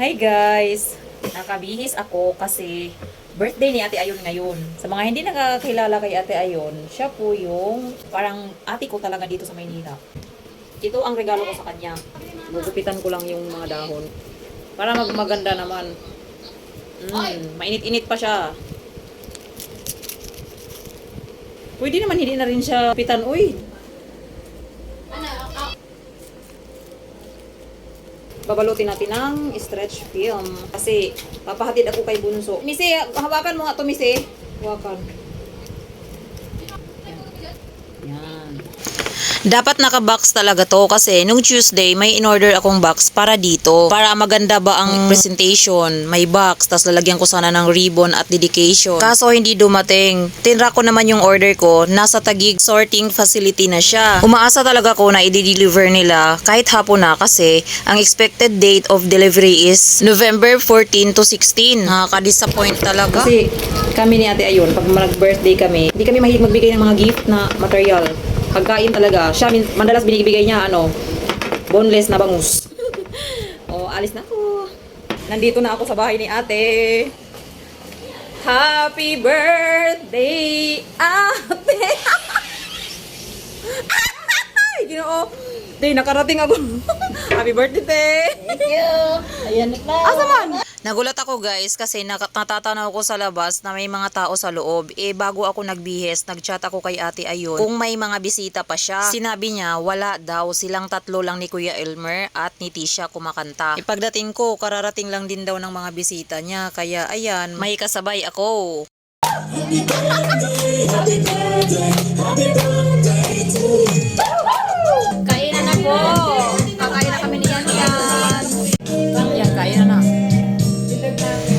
Hi guys! Nakabihis ako kasi birthday ni Ate Ayon ngayon. Sa mga hindi nakakilala kay Ate Ayon, siya po yung parang ate ko talaga dito sa Maynila. Ito ang regalo ko sa kanya. Gugupitan ko lang yung mga dahon. Para maganda naman. Mainit-init pa siya. Pwede naman hindi na rin siya pitan. Uy! Babalutin natin ng stretch film. Kasi, papahatid ako kay Bunso. Misi, hawakan mo nga to, Misi. Hawakan. Yan. Dapat naka-box talaga to kasi nung Tuesday may in-order akong box para dito. Para maganda ba ang presentation. May box, tas lalagyan ko sana ng ribbon at dedication. Kaso hindi dumating. Tinra ko naman yung order ko, nasa Taguig sorting facility na siya. Umaasa talaga ko na i-deliver nila kahit hapon na kasi ang expected date of delivery is November 14 to 16. Nakaka-disappoint talaga. Kasi, kami ni Ate Ayon, pag nag-birthday kami, hindi kami mahilig magbigay ng mga gift na material. Pagkain talaga. Siya, madalas binibigay niya, boneless na bangus. Alis na ako. Nandito na ako sa bahay ni ate. Happy birthday, ate! Ay, Ginoo. Day, nakarating ako. Happy birthday, te! Thank you. Ayan na. Asa man? Nagulat ako guys kasi natatanaw ko sa labas na may mga tao sa loob. Bago ako nagbihis, nagchat ako kay Ate Ayon kung may mga bisita pa siya. Sinabi niya wala daw, silang tatlo lang ni Kuya Elmer at ni Tisha kumakanta. Pagdating ko, kararating lang din daw ng mga bisita niya. Kaya ayan, may kasabay ako. Kainan ako. Kakain na kami ni Yan. Yan, kain na.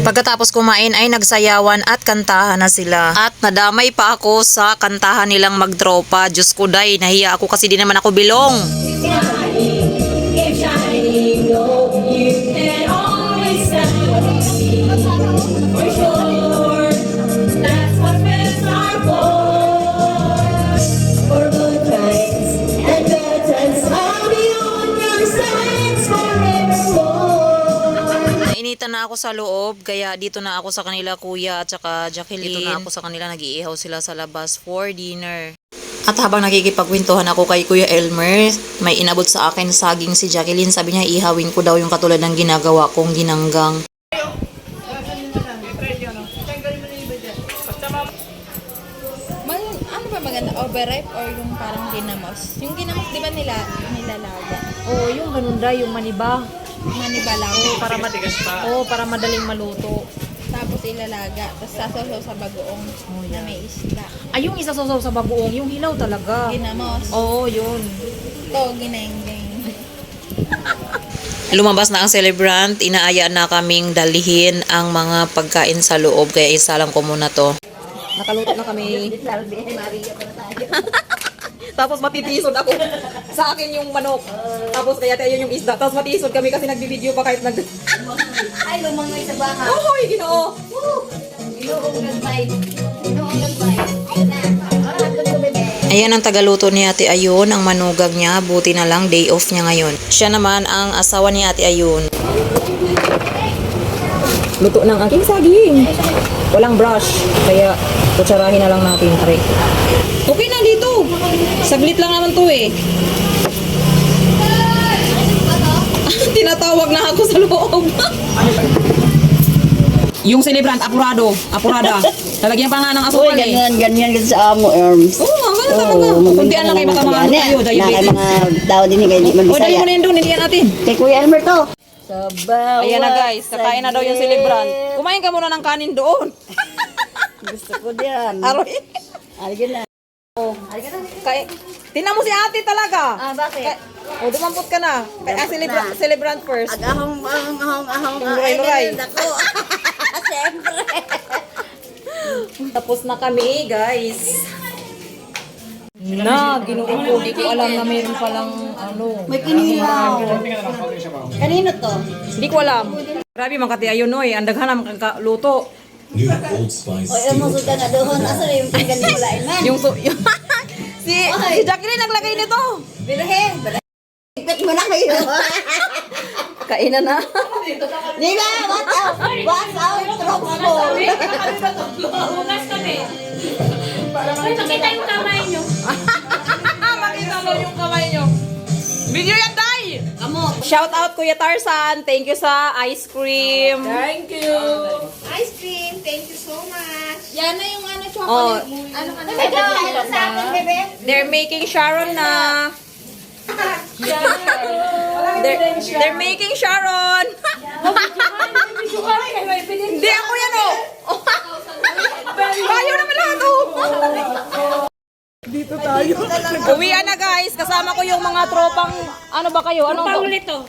Pagkatapos kumain ay nagsayawan at kantahan na sila. At nadamay pa ako sa kantahan nilang magtropa. Diyos ko day, nahiya ako kasi di naman ako bilong. Nainitan na ako sa loob, kaya dito na ako sa kanila kuya at saka Jacqueline. Dito na ako sa kanila, nag-iihaw sila sa labas for dinner. At habang nakikipagkwentuhan ako kay Kuya Elmer, may inabot sa akin saging si Jacqueline. Sabi niya ihawin ko daw yung katulad ng ginagawa kong ginanggang. Ano ba maganda? Overripe or yung parang ginamos? Yung ginamos, di ba nilalaga? Yung ganun da, yung maniba. Maniba lang. Para madaling maluto. Tapos ilalaga. Tapos sasasaw sa bagoong na may isda. Ay, yung isa sa bagoong, yung hilaw talaga. Ginamos. Oo, yun. Ito, ginenggeng. Lumabas na ang celebrant, inaaya na kaming dalhin ang mga pagkain sa loob, kaya isalang ko muna to. Nakaluto na kami. Tapos matitisod ako. Sa akin yung manok. Tapos kaya tayo yung isda. Tapos matitisod kami kasi nagbibideo pa kahit Ay, lumangay sa baka. Oy, Ginoo! Inuong nagbay. Inuong nagbay. Ayun na. Arahat ko bebe. Ayan ang tagaluto ni Ate Ayon, ang manugag niya, buti na lang day off niya ngayon. Siya naman ang asawa ni Ate Ayon. Luto ng aking saging. Walang brush. Kaya kutsarahin na lang natin. Tari. Okay na dito. Saglit lang naman to eh. Tinatawag na ako sa loob. Yung celebrant, apurado. Apurada. Lalagyan pa nga ng asukal eh. Ganyan sa amo, Erms. Oo, ganun talaga. Kuntian lang kayo baka mga ano tayo, Na kay diabetes. mga tao din kay di O, dali magbisaya. mo na yun doon, hindi yan natin. Kay Kuya Elmer to. Sa bawat Ayan na guys, kakain na daw yung celebrant. Kumain ka muna ng kanin doon. Gusto ko diyan. Aroy. Algin na. Tingnan mo si ate talaga. Ah, bakit? Dumampot ka na. Kaya celebrant first. Ahong. Yung luray-luray. Ako. Siyempre. Tapos na kami, guys. Ginoo ko. Di ko alam na mayroon palang May kinilaw. Kanino to? Hindi ko alam. Grabe, makati ayon no eh. Ang daghan naman kang luto. New Old Spice. O, emusod ka na doon. Asa na yung pinggan mo lain man? Si Jacqueline naglagay nito. Bilahe. Ipit mo na kayo. Kainan na. Nila, watch out. Watch out, troops mo. Bukas kami. Uy, makita yung kamay nyo. Makita mo yung kamay nyo. Video yan, Day! Amo. Shout out Kuya Tarzan. Thank you sa ice cream. Thank you. Ice cream, thank you so much. Yan na yung ano, Oh, Ano ka na? Ito, ito sa akin, bebe. they're making Sharon na. They're making Sharon. Hindi ako yan, oh. Kayo naman lahat, oh. Dito tayo. Uwian na, guys. Kasama ko yung mga tropang, ano ba kayo? Anong to? Ulit to.